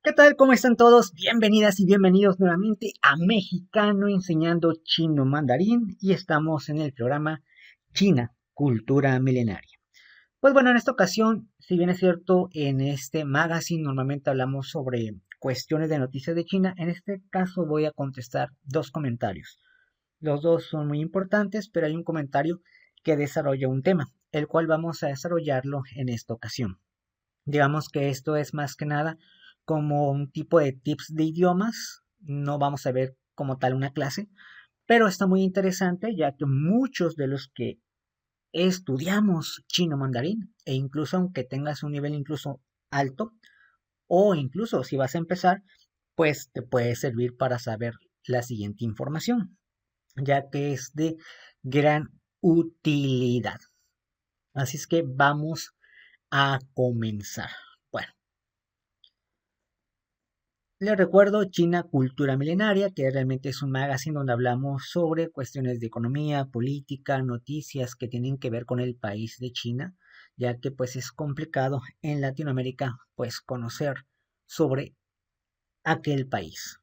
¿Qué tal? ¿Cómo están todos? Bienvenidas y bienvenidos nuevamente a Mexicano Enseñando Chino Mandarín y estamos en el programa China, Cultura Milenaria. Pues bueno, en esta ocasión, si bien es cierto, en este magazine normalmente hablamos sobre cuestiones de noticias de China, en este caso voy a contestar dos comentarios. Los dos son muy importantes, pero hay un comentario que desarrolla un tema, el cual vamos a desarrollarlo en esta ocasión. Digamos que esto es más que nada como un tipo de tips de idiomas. No vamos a ver como tal una clase, pero está muy interesante ya que muchos de los que estudiamos chino mandarín, e incluso aunque tengas un nivel incluso alto, o incluso si vas a empezar, pues te puede servir para saber la siguiente información, ya que es de gran utilidad. Así es que vamos a comenzar. Bueno, les recuerdo China Cultura Milenaria, que realmente es un magazine donde hablamos sobre cuestiones de economía, política, noticias que tienen que ver con el país de China, ya que pues es complicado en Latinoamérica pues conocer sobre aquel país.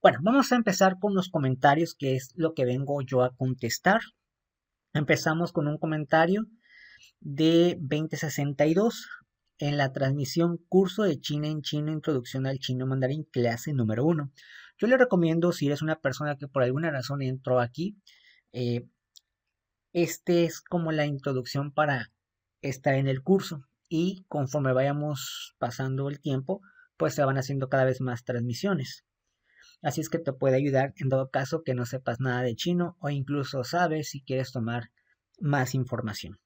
Bueno, vamos a empezar con los comentarios, que es lo que vengo yo a contestar. Empezamos con un comentario de 2062 en la transmisión Curso de China en Chino, Introducción al Chino Mandarín, clase número 1. Yo le recomiendo, si eres una persona que por alguna razón entró aquí, eh, este es como la introducción para estar en el curso y conforme vayamos pasando el tiempo, pues se van haciendo cada vez más transmisiones. Así es que te puede ayudar en todo caso que no sepas nada de chino o incluso sabes si quieres tomar más información.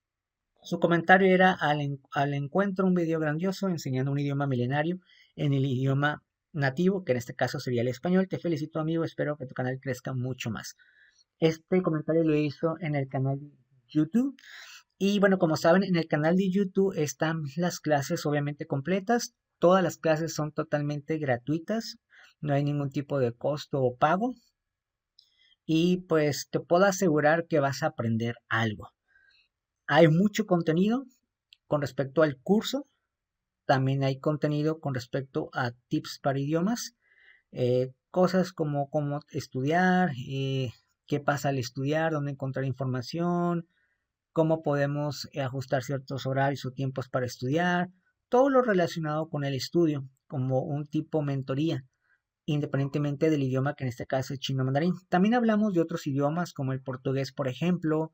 Su comentario era al encuentro un video grandioso enseñando un idioma milenario en el idioma nativo, que en este caso sería el español. Te felicito, amigo, espero que tu canal crezca mucho más. Este comentario lo hizo en el canal de YouTube. Y bueno, como saben, en el canal de YouTube están las clases obviamente completas. Todas las clases son totalmente gratuitas. No hay ningún tipo de costo o pago. Y pues te puedo asegurar que vas a aprender algo. Hay mucho contenido con respecto al curso. También hay contenido con respecto a tips para idiomas, cosas como cómo estudiar, qué pasa al estudiar, dónde encontrar información, cómo podemos ajustar ciertos horarios o tiempos para estudiar, todo lo relacionado con el estudio, como un tipo mentoría, independientemente del idioma que en este caso es chino mandarín. También hablamos de otros idiomas como el portugués, por ejemplo,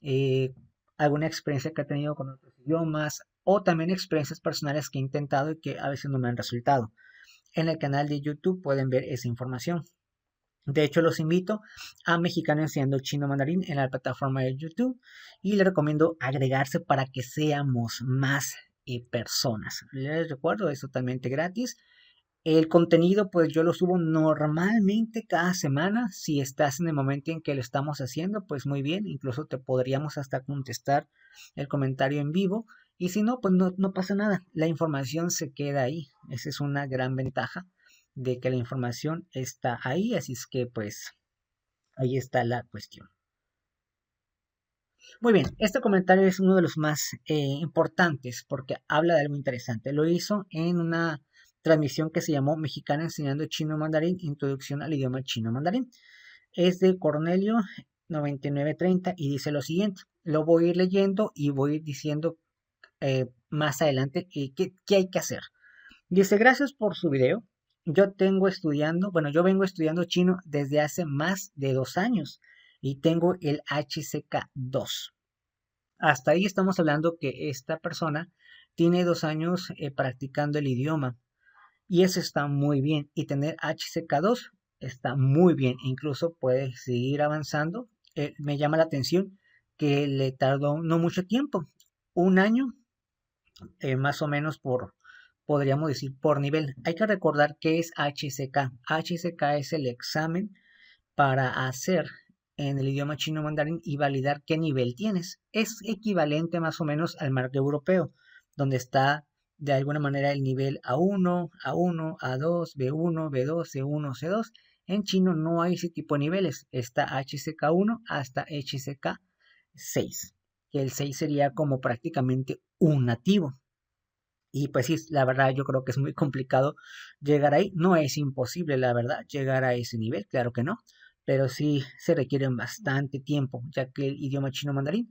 eh, alguna experiencia que he tenido con otros idiomas o también experiencias personales que he intentado y que a veces no me han resultado. En el canal de YouTube pueden ver esa información. De hecho, los invito a Mexicano Enseñando Chino Mandarín en la plataforma de YouTube y les recomiendo agregarse para que seamos más personas. Les recuerdo, es totalmente gratis. El contenido, pues yo lo subo normalmente cada semana. Si estás en el momento en que lo estamos haciendo, pues muy bien. Incluso te podríamos hasta contestar el comentario en vivo. Y si no, pues no pasa nada. La información se queda ahí. Esa es una gran ventaja de que la información está ahí. Así es que, pues, ahí está la cuestión. Muy bien, este comentario es uno de los más importantes porque habla de algo interesante. Lo hizo en una transmisión que se llamó Mexicana Enseñando Chino Mandarín, Introducción al Idioma Chino Mandarín. Es de Cornelio 9930 y dice lo siguiente. Lo voy a ir leyendo y voy a ir diciendo más adelante qué hay que hacer. Dice, gracias por su video. Yo vengo estudiando chino desde hace más de 2 años y tengo el HCK2. Hasta ahí estamos hablando que esta persona tiene 2 años practicando el idioma y eso está muy bien. Y tener HCK2 está muy bien. Incluso puede seguir avanzando. Me llama la atención que le tardó no mucho tiempo, 1 año más o menos podríamos decir, por nivel. Hay que recordar qué es HCK. HCK es el examen para hacer en el idioma chino mandarín y validar qué nivel tienes. Es equivalente más o menos al marco europeo, donde está de alguna manera el nivel A1, A1, A2, B1, B2, C1, C2. En chino no hay ese tipo de niveles. Está HCK1 hasta HCK6, que el 6 sería como prácticamente un nativo. Y pues sí, la verdad yo creo que es muy complicado llegar ahí. No es imposible, la verdad, llegar a ese nivel, claro que no. Pero sí se requiere bastante tiempo, ya que el idioma chino mandarín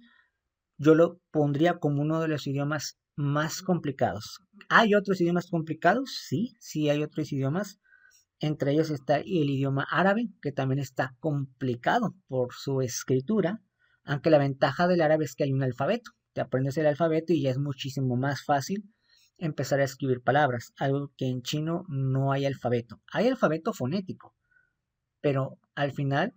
yo lo pondría como uno de los idiomas más complicados. ¿Hay otros idiomas complicados? Sí, sí hay otros idiomas. Entre ellos está el idioma árabe, que también está complicado por su escritura, aunque la ventaja del árabe es que hay un alfabeto. Te aprendes el alfabeto y ya es muchísimo más fácil empezar a escribir palabras, algo que en chino no hay alfabeto. Hay alfabeto fonético, pero al final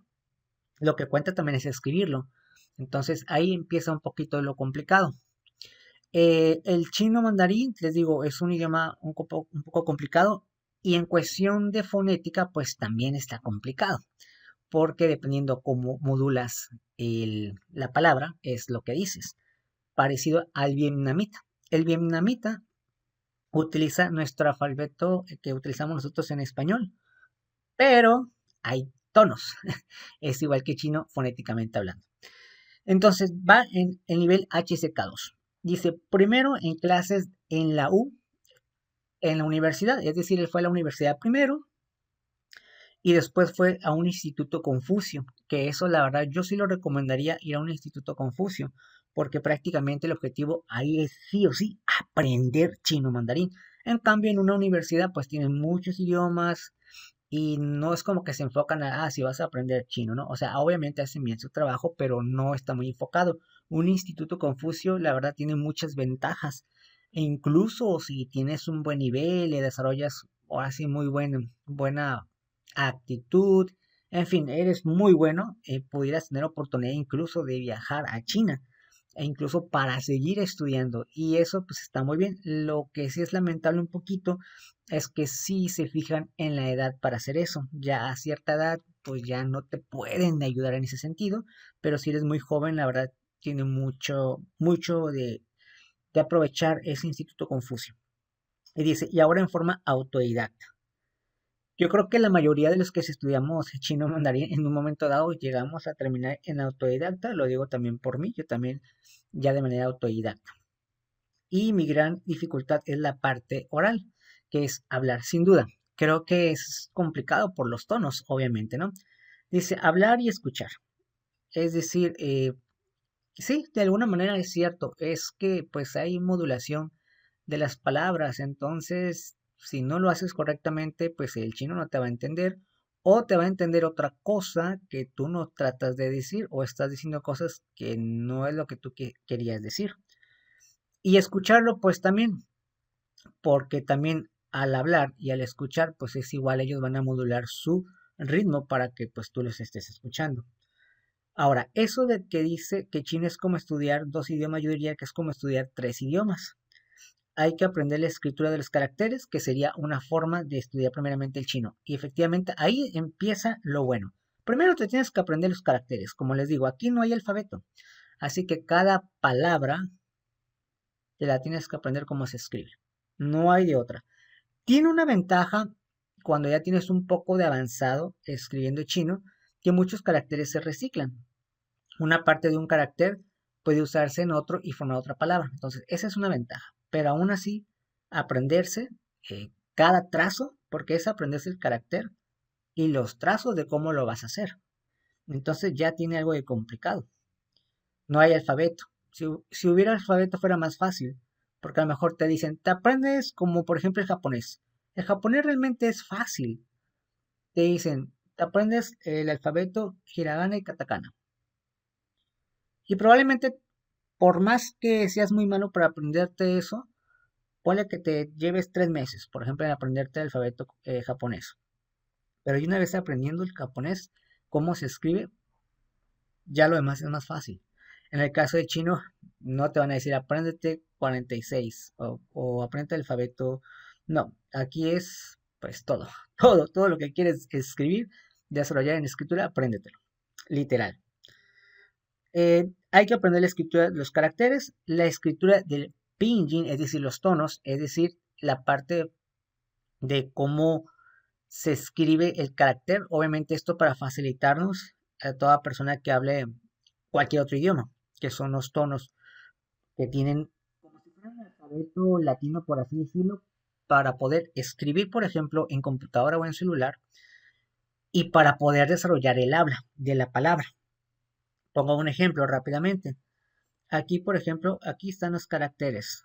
lo que cuenta también es escribirlo. Entonces ahí empieza un poquito lo complicado. El chino mandarín, les digo, es un idioma un poco complicado y en cuestión de fonética, pues también está complicado, porque dependiendo cómo modulas la palabra, es lo que dices, parecido al vietnamita. El vietnamita utiliza nuestro alfabeto que utilizamos nosotros en español, pero hay tonos, es igual que chino fonéticamente hablando. Entonces va en el nivel HSK2. Dice, primero en clases en la U, en la universidad, es decir, él fue a la universidad primero y después fue a un instituto Confucio, que eso la verdad yo sí lo recomendaría ir a un instituto Confucio, porque prácticamente el objetivo ahí es sí o sí aprender chino mandarín. En cambio, en una universidad pues tienen muchos idiomas, y no es como que se enfocan a, si vas a aprender chino, ¿no? O sea, obviamente hacen bien su trabajo, pero no está muy enfocado. Un instituto Confucio, la verdad, tiene muchas ventajas. E incluso si tienes un buen nivel y desarrollas, ahora sí, muy buena actitud, en fin, eres muy bueno, pudieras tener oportunidad incluso de viajar a China e incluso para seguir estudiando. Y eso pues está muy bien. Lo que sí es lamentable un poquito es que sí se fijan en la edad para hacer eso. Ya a cierta edad, pues ya no te pueden ayudar en ese sentido, pero si eres muy joven, la verdad, tiene mucho de aprovechar ese Instituto Confucio. Y dice, y ahora en forma autodidacta. Yo creo que la mayoría de los que estudiamos chino mandarín en un momento dado llegamos a terminar en autodidacta, lo digo también por mí, yo también ya de manera autodidacta. Y mi gran dificultad es la parte oral, que es hablar sin duda. Creo que es complicado por los tonos, obviamente, ¿no? Dice hablar y escuchar. Es decir, sí, de alguna manera es cierto, es que pues hay modulación de las palabras, entonces si no lo haces correctamente, pues el chino no te va a entender o te va a entender otra cosa que tú no tratas de decir o estás diciendo cosas que no es lo que tú querías decir. Y escucharlo pues también, porque también al hablar y al escuchar, pues es igual, ellos van a modular su ritmo para que pues tú los estés escuchando. Ahora, eso de que dice que chino es como estudiar dos idiomas, yo diría que es como estudiar tres idiomas. Hay que aprender la escritura de los caracteres, que sería una forma de estudiar primeramente el chino. Y efectivamente ahí empieza lo bueno. Primero te tienes que aprender los caracteres. Como les digo, aquí no hay alfabeto. Así que cada palabra te la tienes que aprender cómo se escribe. No hay de otra. Tiene una ventaja cuando ya tienes un poco de avanzado escribiendo chino, que muchos caracteres se reciclan. Una parte de un carácter puede usarse en otro y formar otra palabra. Entonces, esa es una ventaja. Pero aún así, aprenderse cada trazo, porque es aprenderse el carácter y los trazos de cómo lo vas a hacer. Entonces ya tiene algo de complicado. No hay alfabeto. Si hubiera alfabeto fuera más fácil, porque a lo mejor te dicen, te aprendes como por ejemplo el japonés. El japonés realmente es fácil. Te dicen, te aprendes el alfabeto hiragana y katakana. Y probablemente, por más que seas muy malo para aprenderte eso, ponle que te lleves 3 meses, por ejemplo, en aprenderte el alfabeto japonés. Pero y una vez aprendiendo el japonés, cómo se escribe, ya lo demás es más fácil. En el caso de chino, no te van a decir apréndete 46 o aprende el alfabeto. No, aquí es pues todo, todo lo que quieres escribir, desarrollar en escritura, apréndetelo, literal. Hay que aprender la escritura de los caracteres, la escritura del pinyin, es decir, los tonos, es decir, la parte de cómo se escribe el carácter. Obviamente esto para facilitarnos a toda persona que hable cualquier otro idioma, que son los tonos que tienen como si fueran alfabeto latino, por así decirlo, para poder escribir, por ejemplo, en computadora o en celular, y para poder desarrollar el habla de la palabra. Pongo un ejemplo rápidamente. Aquí, por ejemplo, aquí están los caracteres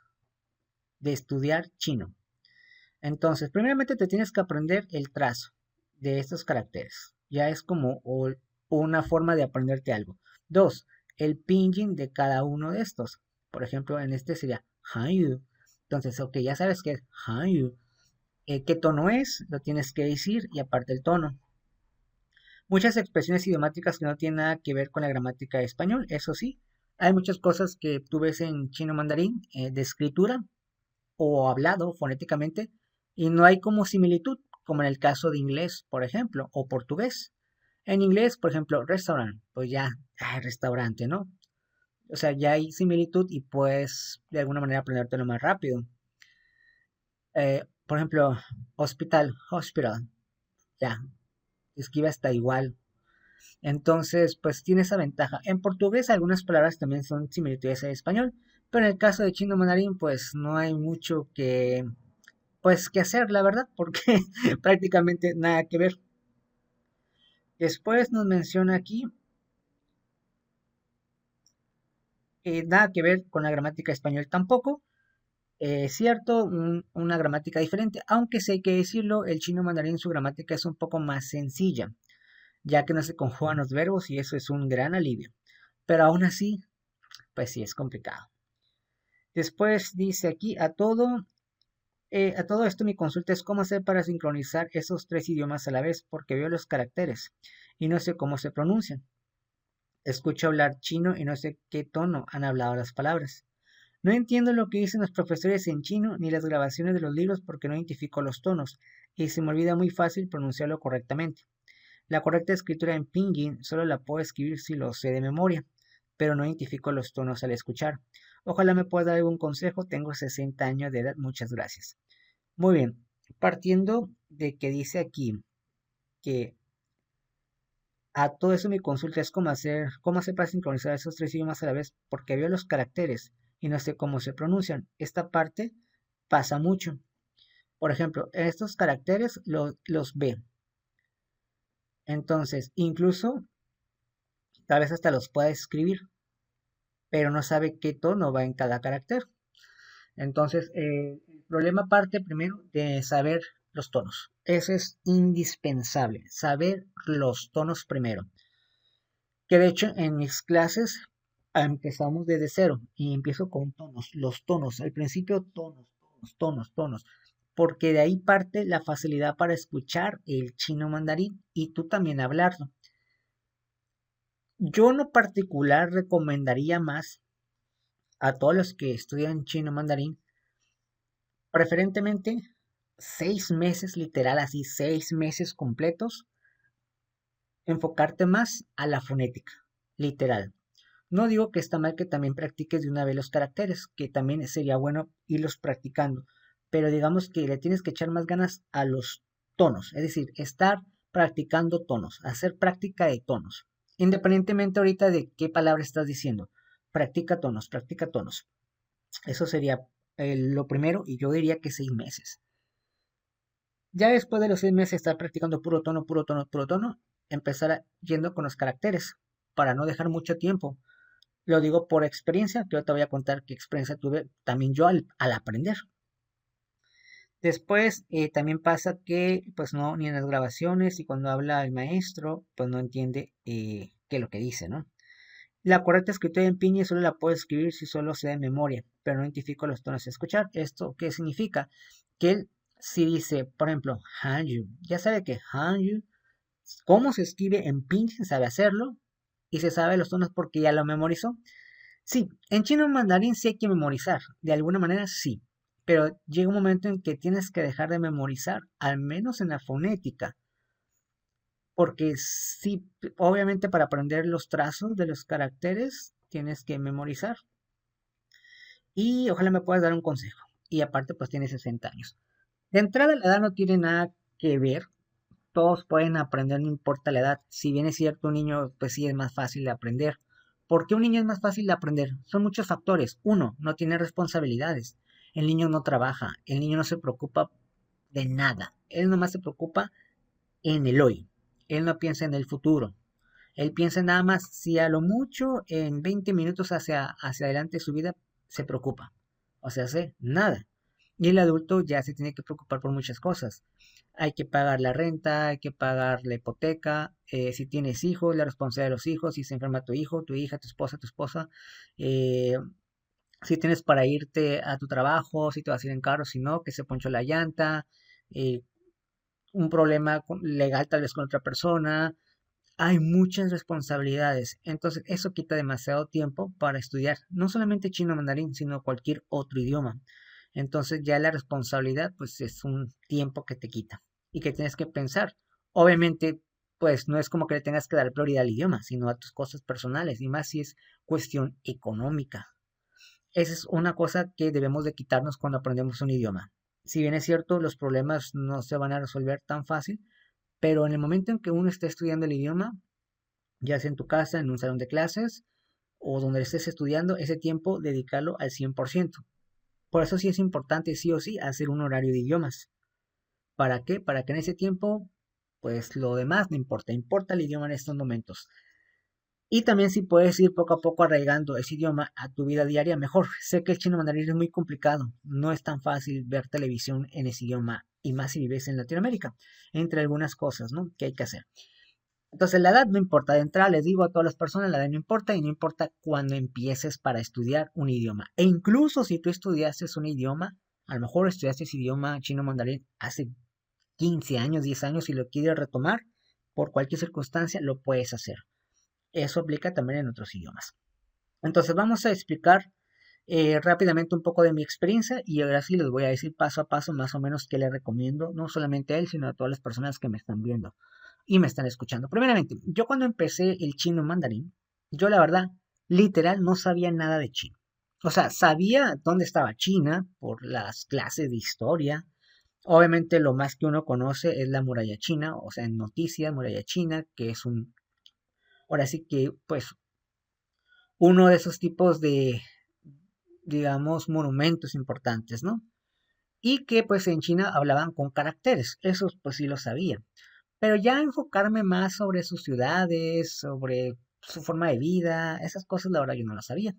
de estudiar chino. Entonces, primeramente te tienes que aprender el trazo de estos caracteres. Ya es como una forma de aprenderte algo. Dos, el pinyin de cada uno de estos. Por ejemplo, en este sería Hanyu. Entonces, ok, ya sabes que es Hanyu. ¿Qué tono es? Lo tienes que decir y aparte el tono. Muchas expresiones idiomáticas que no tienen nada que ver con la gramática de español, eso sí. Hay muchas cosas que tú ves en chino mandarín de escritura o hablado fonéticamente y no hay como similitud, como en el caso de inglés, por ejemplo, o portugués. En inglés, por ejemplo, restaurant, pues ya, restaurante, ¿no? O sea, ya hay similitud y puedes de alguna manera aprendértelo más rápido. Por ejemplo, hospital, ya, escribe hasta igual. Entonces, pues tiene esa ventaja. En portugués algunas palabras también son similitudes al español, pero en el caso de chino mandarín, pues no hay mucho que hacer, la verdad, porque prácticamente nada que ver. Después nos menciona aquí nada que ver con la gramática español tampoco. Cierto, una gramática diferente, aunque sí hay que decirlo, el chino mandarín su gramática es un poco más sencilla, ya que no se conjugan los verbos y eso es un gran alivio. Pero aún así, pues sí es complicado. Después dice aquí, a todo esto mi consulta es cómo hacer para sincronizar esos tres idiomas a la vez, porque veo los caracteres y no sé cómo se pronuncian. Escucho hablar chino y no sé qué tono han hablado las palabras. No entiendo lo que dicen los profesores en chino ni las grabaciones de los libros porque no identifico los tonos y se me olvida muy fácil pronunciarlo correctamente. La correcta escritura en pinyin solo la puedo escribir si lo sé de memoria, pero no identifico los tonos al escuchar. Ojalá me pueda dar algún consejo, tengo 60 años de edad, muchas gracias. Muy bien, partiendo de que dice aquí que a todo eso mi consulta es cómo hacer para sincronizar esos tres idiomas a la vez, porque veo los caracteres y no sé cómo se pronuncian. Esta parte pasa mucho. Por ejemplo, estos caracteres los ve. Entonces, incluso tal vez hasta los pueda escribir, pero no sabe qué tono va en cada carácter. Entonces, el problema parte primero de saber los tonos. Eso es indispensable, saber los tonos primero. Que de hecho en mis clases empezamos desde cero y empiezo con tonos, los tonos, al principio tonos, porque de ahí parte la facilidad para escuchar el chino mandarín y tú también hablarlo. Yo en lo particular recomendaría más a todos los que estudian chino mandarín, preferentemente 6 meses, literal así, 6 meses completos, enfocarte más a la fonética, literal. No digo que está mal que también practiques de una vez los caracteres, que también sería bueno irlos practicando, pero digamos que le tienes que echar más ganas a los tonos, es decir, estar practicando tonos, hacer práctica de tonos, independientemente ahorita de qué palabra estás diciendo. Practica tonos, practica tonos. Eso sería lo primero y yo diría que 6 meses. Ya después de los 6 meses estar practicando puro tono, empezar yendo con los caracteres para no dejar mucho tiempo. Lo digo por experiencia, que yo te voy a contar qué experiencia tuve también yo al aprender. Después también pasa que pues no, ni en las grabaciones y cuando habla el maestro, pues no entiende qué es lo que dice, ¿no? La correcta escritura en pinyin solo la puedo escribir si solo sé de memoria, pero no identifico los tonos a escuchar. ¿Esto qué significa? Que él si dice, por ejemplo, Hanyu, ya sabe que Hanyu, cómo se escribe en pinyin, sabe hacerlo y se sabe los tonos porque ya lo memorizó. Sí, en chino mandarín sí hay que memorizar, de alguna manera sí, pero llega un momento en que tienes que dejar de memorizar, al menos en la fonética, porque sí, obviamente para aprender los trazos de los caracteres tienes que memorizar y ojalá me puedas dar un consejo. Y aparte pues tienes 60 años. De entrada la edad no tiene nada que ver, todos pueden aprender, no importa la edad. Si bien es cierto, un niño, pues sí es más fácil de aprender. ¿Por qué un niño es más fácil de aprender? Son muchos factores. Uno, no tiene responsabilidades. El niño no trabaja, el niño no se preocupa de nada, él nomás se preocupa en el hoy, él no piensa en el futuro, él piensa nada más si a lo mucho en 20 minutos hacia adelante de su vida se preocupa, o sea, hace nada. Y el adulto ya se tiene que preocupar por muchas cosas. Hay que pagar la renta, hay que pagar la hipoteca, si tienes hijos, la responsabilidad de los hijos, si se enferma tu hijo, tu hija, tu esposa, eh, si tienes para irte a tu trabajo, si te vas a ir en carro, si no, que se ponchó la llanta, eh, un problema legal tal vez con otra persona. Hay muchas responsabilidades, entonces eso quita demasiado tiempo para estudiar, no solamente chino mandarín, sino cualquier otro idioma. Entonces ya la responsabilidad pues es un tiempo que te quita y que tienes que pensar. Obviamente pues no es como que le tengas que dar prioridad al idioma, sino a tus cosas personales y más si es cuestión económica. Esa es una cosa que debemos de quitarnos cuando aprendemos un idioma. Si bien es cierto, los problemas no se van a resolver tan fácil, pero en el momento en que uno esté estudiando el idioma, ya sea en tu casa, en un salón de clases o donde estés estudiando, ese tiempo dedicarlo al 100%. Por eso sí es importante, sí o sí, hacer un horario de idiomas. ¿Para qué? Para que en ese tiempo, pues lo demás no importa, importa el idioma en estos momentos. Y también si puedes ir poco a poco arraigando ese idioma a tu vida diaria, mejor. Sé que el chino mandarín es muy complicado, no es tan fácil ver televisión en ese idioma, y más si vives en Latinoamérica, entre algunas cosas, ¿no? Que hay que hacer. Entonces la edad no importa, de entrada les digo a todas las personas, la edad no importa y no importa cuando empieces para estudiar un idioma. E incluso si tú estudiaste un idioma, a lo mejor estudiaste ese idioma chino mandarín hace 15 años, 10 años y lo quieres retomar, por cualquier circunstancia lo puedes hacer. Eso aplica también en otros idiomas. Entonces vamos a explicar rápidamente un poco de mi experiencia y ahora sí les voy a decir paso a paso más o menos qué le recomiendo, no solamente a él, sino a todas las personas que me están viendo y me están escuchando. Primeramente, yo cuando empecé el chino mandarín, yo la verdad, literal, no sabía nada de chino. O sea, sabía dónde estaba China por las clases de historia. Obviamente lo más que uno conoce es la muralla china, o sea, en noticias, muralla china, que es ahora sí que, pues, uno de esos tipos de, digamos, monumentos importantes, ¿no? Y que pues en China hablaban con caracteres, eso pues sí lo sabía. Pero ya enfocarme más sobre sus ciudades, sobre su forma de vida, esas cosas la verdad yo no las sabía.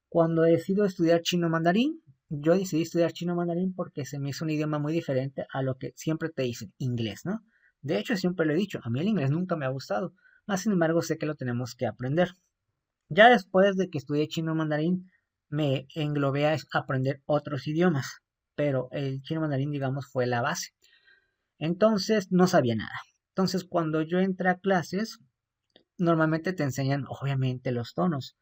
Cuando decido estudiar chino mandarín, yo decidí estudiar chino mandarín porque se me hizo un idioma muy diferente a lo que siempre te dicen, inglés, ¿no? De hecho, siempre lo he dicho, a mí el inglés nunca me ha gustado, más sin embargo sé que lo tenemos que aprender. Ya después de que estudié chino mandarín, me englobé a aprender otros idiomas, pero el chino mandarín, digamos, fue la base. Entonces, no sabía nada. Entonces, cuando yo entré a clases, normalmente te enseñan, obviamente, los tonos,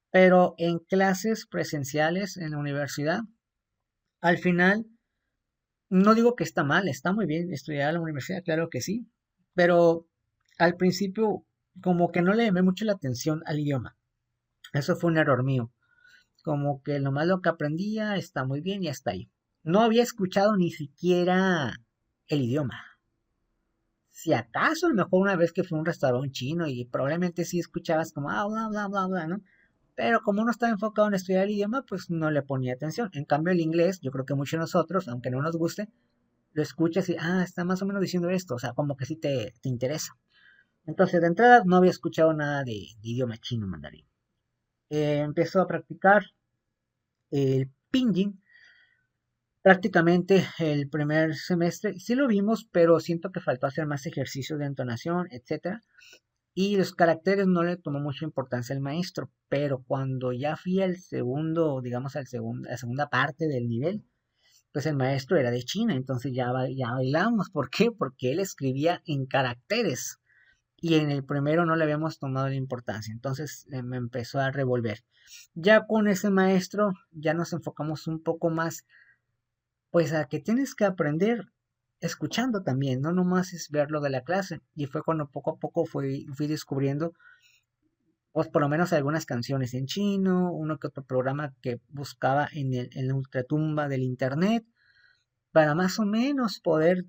pero en clases presenciales en la universidad, al final, no digo que está mal, está muy bien estudiar en la universidad, claro que sí, pero al principio, como que no le llamé mucho la atención al idioma. Eso fue un error mío. Como que lo malo que aprendía está muy bien y hasta ahí. No había escuchado ni siquiera el idioma. Si acaso, a lo mejor una vez que fue a un restaurante chino y probablemente sí escuchabas como, bla, bla, bla, bla, ¿no? Pero como uno estaba enfocado en estudiar el idioma, pues no le ponía atención. En cambio, el inglés, yo creo que muchos de nosotros, aunque no nos guste, lo escuchas y, está más o menos diciendo esto, o sea, como que sí te interesa. Entonces, de entrada, no había escuchado nada de idioma chino mandarín. Empezó a practicar el pinyin. Prácticamente el primer semestre sí lo vimos, pero siento que faltó hacer más ejercicios de entonación, etcétera. Y los caracteres no le tomó mucha importancia al maestro, pero cuando ya fui al segundo, digamos, la segunda parte del nivel, pues el maestro era de China, entonces ya bailamos. ¿Por qué? Porque él escribía en caracteres y en el primero no le habíamos tomado la importancia, entonces me empezó a revolver. Ya con ese maestro ya nos enfocamos un poco más pues a que tienes que aprender escuchando también, no nomás es ver lo de la clase. Y fue cuando poco a poco fui descubriendo, pues por lo menos algunas canciones en chino, uno que otro programa que buscaba en la ultratumba del internet, para más o menos poder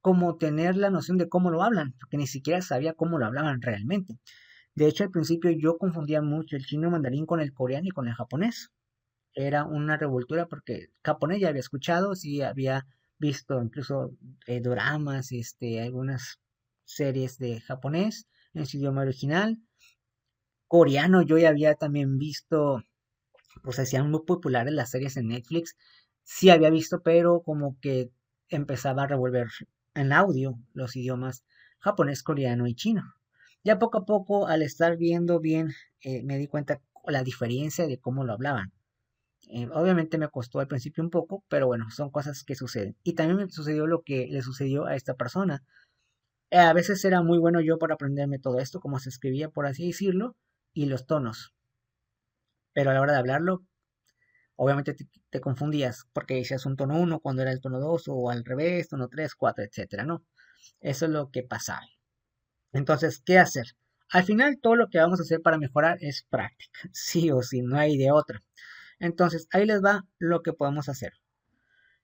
como tener la noción de cómo lo hablan, porque ni siquiera sabía cómo lo hablaban realmente. De hecho, al principio yo confundía mucho el chino mandarín con el coreano y con el japonés. era una revoltura porque japonés ya había escuchado, sí había visto incluso doramas, algunas series de japonés en su idioma original. Coreano yo ya había también visto, pues hacían muy populares las series en Netflix. Sí había visto, pero como que empezaba a revolver en audio los idiomas japonés, coreano y chino. Ya poco a poco, al estar viendo bien, me di cuenta la diferencia de cómo lo hablaban. Obviamente me costó al principio un poco, pero bueno, son cosas que suceden. Y también me sucedió lo que le sucedió a esta persona. A veces era muy bueno yo para aprenderme todo esto, cómo se escribía, por así decirlo, y los tonos. Pero a la hora de hablarlo, obviamente te confundías porque decías un tono uno cuando era el tono 2 o al revés, tono 3 4 etcétera, ¿no? Eso es lo que pasaba. Entonces, ¿qué hacer? Al final, todo lo que vamos a hacer para mejorar es práctica, sí o sí, no hay de otra. Entonces, ahí les va lo que podemos hacer.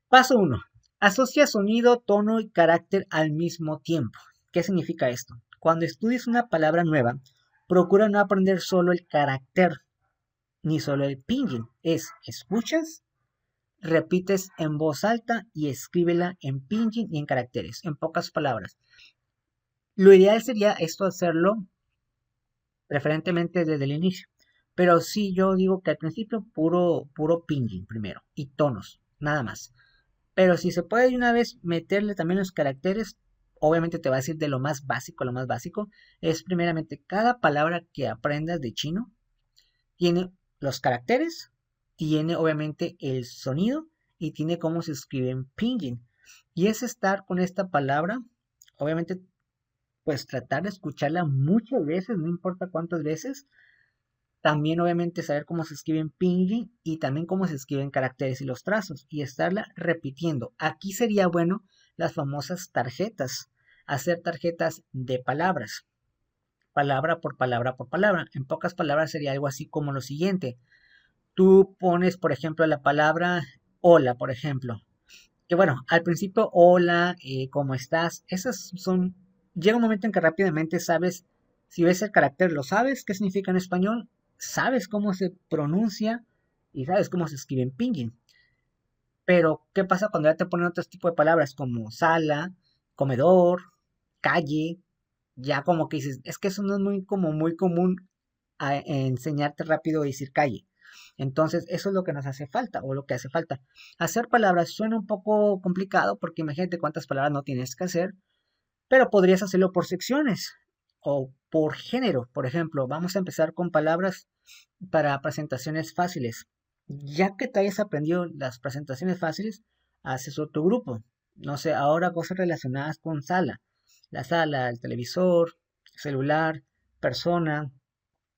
Paso uno: asocia sonido, tono y carácter al mismo tiempo. ¿Qué significa esto? Cuando estudies una palabra nueva, procura no aprender solo el carácter ni solo el pinyin. Escuchas, repites en voz alta y escríbela en pinyin y en caracteres, en pocas palabras. Lo ideal sería esto hacerlo preferentemente desde el inicio. Pero sí, yo digo que al principio puro pinyin primero y tonos, nada más. Pero si se puede de una vez meterle también los caracteres, obviamente te va a decir de lo más básico, lo más básico es primeramente cada palabra que aprendas de chino tiene los caracteres, tiene obviamente el sonido y tiene cómo se escribe en pinyin. Y es estar con esta palabra, obviamente pues tratar de escucharla muchas veces, no importa cuántas veces. También obviamente saber cómo se escribe en pinyin y también cómo se escriben caracteres y los trazos y estarla repitiendo. Aquí sería bueno las famosas tarjetas, hacer tarjetas de palabras, palabra por palabra por palabra. En pocas palabras sería algo así como lo siguiente. Tú pones, por ejemplo, la palabra hola, por ejemplo. Que bueno, al principio, hola, ¿cómo estás? Esas son, llega un momento en que rápidamente sabes, si ves el carácter, lo sabes, qué significa en español, sabes cómo se pronuncia y sabes cómo se escribe en pinyin. Pero, ¿qué pasa cuando ya te ponen otros tipos de palabras como sala, comedor, calle? Ya como que dices, es que eso no es muy como muy común enseñarte rápido a decir calle. Entonces, eso es lo que nos hace falta o lo que hace falta. Hacer palabras suena un poco complicado porque imagínate cuántas palabras no tienes que hacer, pero podrías hacerlo por secciones o por género. Por ejemplo, vamos a empezar con palabras para presentaciones fáciles. Ya que te hayas aprendido las presentaciones fáciles, haces otro grupo. No sé, ahora cosas relacionadas con sala. La sala, el televisor, celular, persona,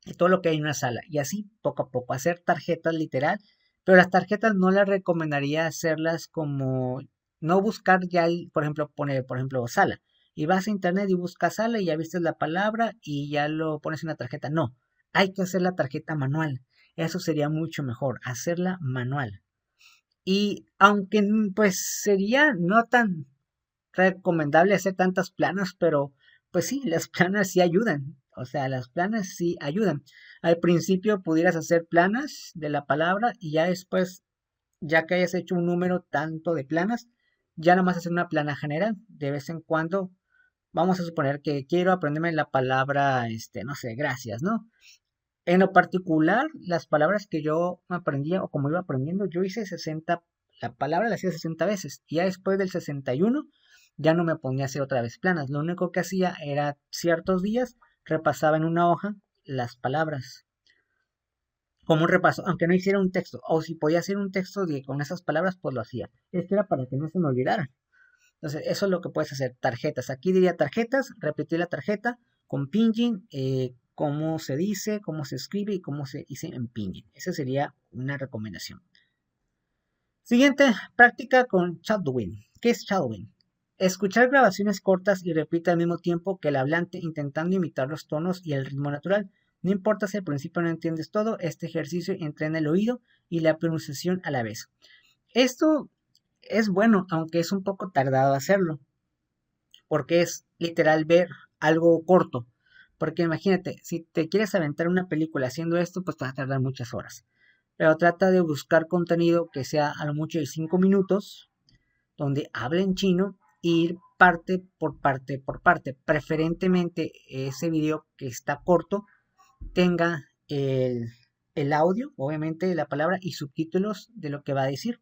y todo lo que hay en una sala. Y así poco a poco, hacer tarjetas literal. Pero las tarjetas no las recomendaría hacerlas como, no buscar ya, por ejemplo, poner, por ejemplo, sala. Y vas a internet y buscas sala y ya viste la palabra y ya lo pones en la tarjeta. No, hay que hacer la tarjeta manual. Eso sería mucho mejor, hacerla manual. Y aunque pues sería no tan recomendable hacer tantas planas, pero pues sí, las planas sí ayudan. O sea, las planas sí ayudan. Al principio pudieras hacer planas de la palabra y ya después, ya que hayas hecho un número tanto de planas, ya nada más hacer una plana general. De vez en cuando, vamos a suponer que quiero aprenderme la palabra, no sé, gracias, ¿no? En lo particular, las palabras que yo aprendía o como iba aprendiendo, yo hice 60, la palabra la hacía 60 veces y ya después del 61 ya no me ponía a hacer otra vez planas. Lo único que hacía era ciertos días repasaba en una hoja las palabras como un repaso, aunque no hiciera un texto o si podía hacer un texto con esas palabras, pues lo hacía. Esto era para que no se me olvidara. Entonces, eso es lo que puedes hacer. Tarjetas. Aquí diría tarjetas, repetir la tarjeta con pinyin, cómo se dice, cómo se escribe y cómo se dice en pinyin. Esa sería una recomendación. Siguiente, práctica con shadowing. ¿Qué es shadowing? Escuchar grabaciones cortas y repite al mismo tiempo que el hablante intentando imitar los tonos y el ritmo natural. No importa si al principio no entiendes todo, este ejercicio entrena el oído y la pronunciación a la vez. Esto es bueno, aunque es un poco tardado hacerlo porque es literal ver algo corto. Porque imagínate, si te quieres aventar una película haciendo esto, pues te vas a tardar muchas horas. pero trata de buscar contenido que sea a lo mucho de 5 minutos, donde hable en chino y ir parte por parte por parte. Preferentemente ese video que está corto tenga el audio, obviamente, de la palabra y subtítulos de lo que va a decir.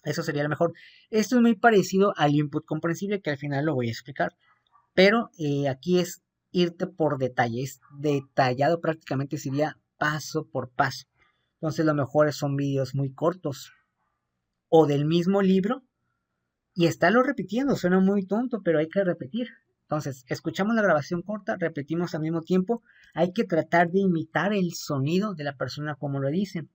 Eso sería lo mejor. Esto es muy parecido al input comprensible que al final lo voy a explicar. Pero aquí es irte por detalles. Detallado prácticamente sería paso por paso. Entonces lo mejor son vídeos muy cortos o del mismo libro y estarlo repitiendo. Suena muy tonto, pero hay que repetir. Entonces, escuchamos la grabación corta, repetimos al mismo tiempo. Hay que tratar de imitar el sonido de la persona como lo dice.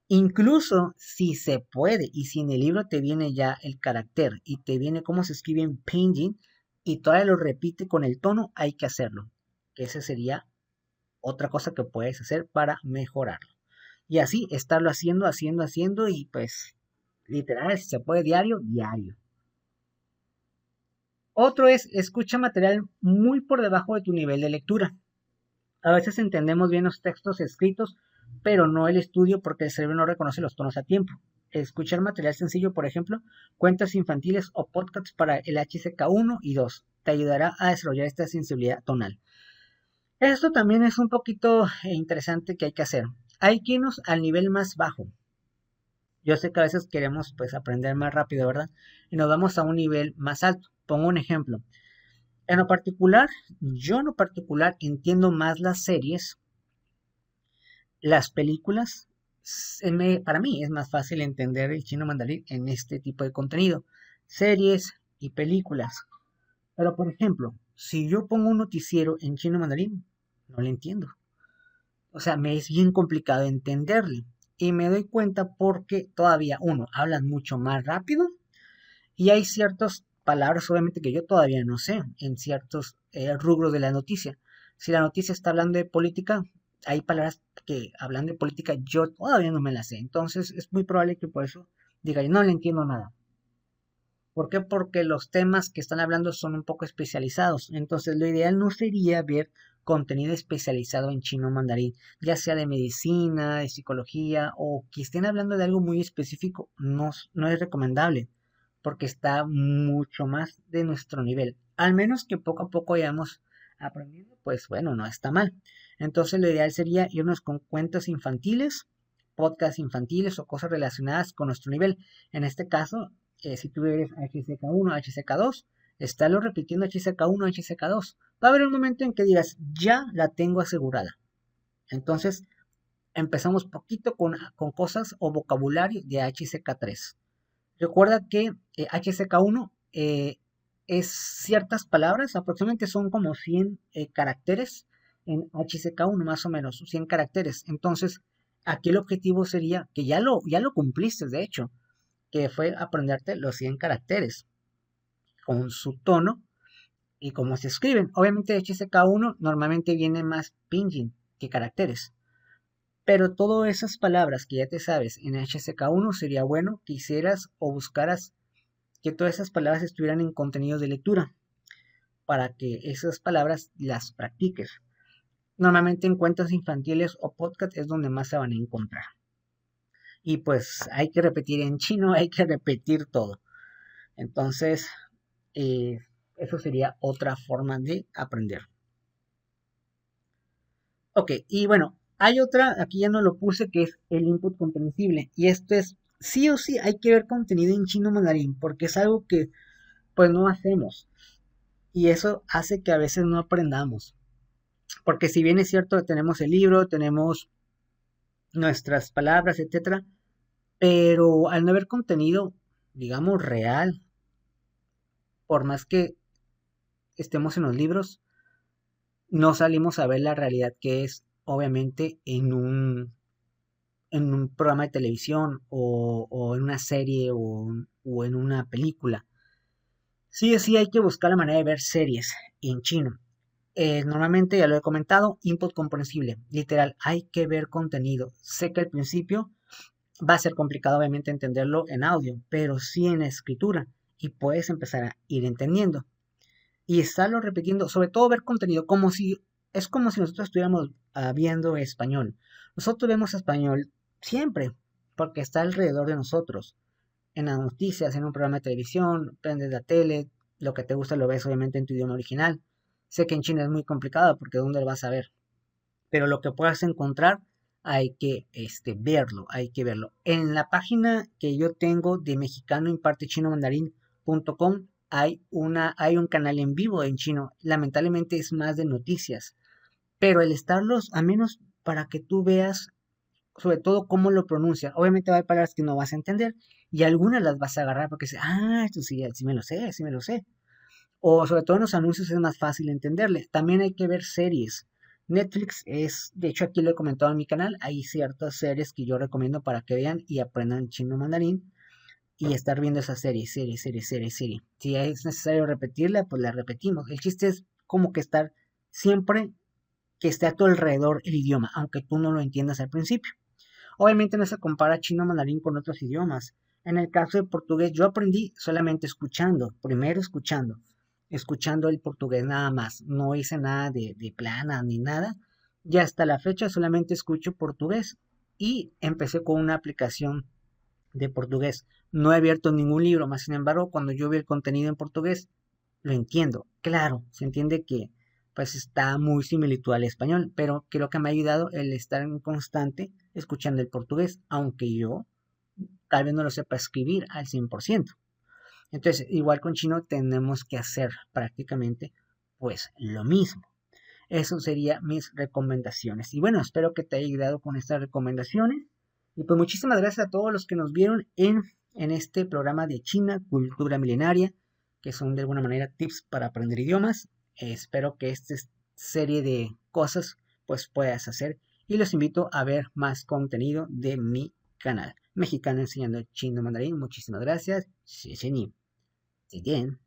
Incluso si se puede y si en el libro te viene ya el carácter y te viene cómo se escribe en pinyin y todavía lo repite con el tono, hay que hacerlo. Esa sería otra cosa que puedes hacer para mejorarlo. Y así estarlo haciendo y pues literal, si se puede diario, diario. Otro es escucha material muy por debajo de tu nivel de lectura. A veces entendemos bien los textos escritos, pero no el estudio porque el cerebro no reconoce los tonos a tiempo. Escuchar material sencillo, por ejemplo, cuentos infantiles o podcasts para el HCK1 y 2, te ayudará a desarrollar esta sensibilidad tonal. Esto también es un poquito interesante que hay que hacer. Hay que irnos al nivel más bajo. Yo sé que a veces queremos pues aprender más rápido, ¿verdad? Y nos vamos a un nivel más alto. Pongo un ejemplo. Yo en lo particular entiendo más las series, las películas. Para mí es más fácil entender el chino mandarín en este tipo de contenido. Series y películas. Pero por ejemplo, si yo pongo un noticiero en chino mandarín, no lo entiendo. O sea, me es bien complicado entenderle. Y me doy cuenta porque todavía, uno, hablan mucho más rápido y hay ciertas palabras, obviamente, que yo todavía no sé en ciertos rubros de la noticia. Si la noticia está hablando de política, hay palabras que hablan de política, yo todavía no me las sé. Entonces es muy probable que por eso diga, no le entiendo nada. ¿Por qué? Porque los temas que están hablando son un poco especializados. Entonces, lo ideal no sería ver contenido especializado en chino mandarín, ya sea de medicina, de psicología o que estén hablando de algo muy específico. No es recomendable porque está mucho más de nuestro nivel. Al menos que poco a poco vayamos aprendiendo, pues bueno, no está mal. Entonces, lo ideal sería irnos con cuentos infantiles, podcasts infantiles o cosas relacionadas con nuestro nivel. En este caso, si tú eres HCK1, HCK2, estarlo repitiendo HCK1, HCK2. Va a haber un momento en que digas, ya la tengo asegurada. Entonces, empezamos poquito con cosas o vocabulario de HCK3. Recuerda que HCK1 es ciertas palabras, aproximadamente son como 100 caracteres en HCK1, más o menos, 100 caracteres. Entonces, aquí el objetivo sería que ya lo cumpliste, de hecho, que fue aprenderte los 100 caracteres con su tono y cómo se escriben. Obviamente HCK1 normalmente viene más pinyin que caracteres. Pero todas esas palabras que ya te sabes en HCK1 sería bueno que hicieras o buscaras que todas esas palabras estuvieran en contenidos de lectura para que esas palabras las practiques. Normalmente en cuentos infantiles o podcast es donde más se van a encontrar. Y pues hay que repetir en chino, hay que repetir todo. Entonces, eh, eso sería otra forma de aprender. Ok, y bueno, hay otra, aquí ya no lo puse, que es el input comprensible. Y esto es, sí o sí, hay que ver contenido en chino mandarín, porque es algo que pues no hacemos. Y eso hace que a veces no aprendamos. Porque si bien es cierto, tenemos el libro, tenemos nuestras palabras, etcétera, pero al no haber contenido, digamos, real, por más que estemos en los libros, no salimos a ver la realidad que es, obviamente, en un programa de televisión o en una serie o en una película. Sí, sí hay que buscar la manera de ver series en chino. Normalmente, ya lo he comentado, input comprensible. Literal, hay que ver contenido. Sé que al principio va a ser complicado, obviamente, entenderlo en audio, pero sí en escritura. Y puedes empezar a ir entendiendo. Y estarlo repitiendo, sobre todo ver contenido, es como si nosotros estuviéramos viendo español. Nosotros vemos español siempre, porque está alrededor de nosotros, en las noticias, en un programa de televisión, prendes la tele, lo que te gusta lo ves obviamente en tu idioma original. Sé que en China es muy complicado porque ¿dónde lo vas a ver? Pero lo que puedas encontrar hay que verlo, hay que verlo. En la página que yo tengo de mexicano imparte chino mandarín.com hay un canal en vivo en chino. Lamentablemente es más de noticias, pero el estarlos, a menos para que tú veas sobre todo cómo lo pronuncia. Obviamente va a haber palabras que no vas a entender y algunas las vas a agarrar porque dices, esto sí, sí me lo sé, sí me lo sé. O sobre todo en los anuncios es más fácil entenderle. También hay que ver series. Netflix es, de hecho aquí lo he comentado en mi canal, hay ciertas series que yo recomiendo para que vean y aprendan chino mandarín y estar viendo esa serie. Si es necesario repetirla, pues la repetimos. El chiste es como que estar siempre que esté a tu alrededor el idioma, aunque tú no lo entiendas al principio. Obviamente no se compara chino mandarín con otros idiomas. En el caso de portugués, yo aprendí solamente escuchando, primero escuchando el portugués nada más. No hice nada de plana ni nada. Y hasta la fecha solamente escucho portugués. Y empecé con una aplicación de portugués. No he abierto ningún libro, más sin embargo, cuando yo veo el contenido en portugués, lo entiendo. Claro, se entiende que pues está muy similitud al español, pero creo que me ha ayudado el estar en constante escuchando el portugués, aunque yo tal vez no lo sepa escribir al 100%. Entonces, igual con chino tenemos que hacer prácticamente pues lo mismo. Eso serían mis recomendaciones. Y bueno, espero que te haya ayudado con estas recomendaciones. Y pues muchísimas gracias a todos los que nos vieron en este programa de China, Cultura Milenaria, que son de alguna manera tips para aprender idiomas. Espero que esta serie de cosas pues puedas hacer. Y los invito a ver más contenido de mi canal. Mexicano enseñando chino mandarín. Muchísimas gracias. 谢谢你，再见。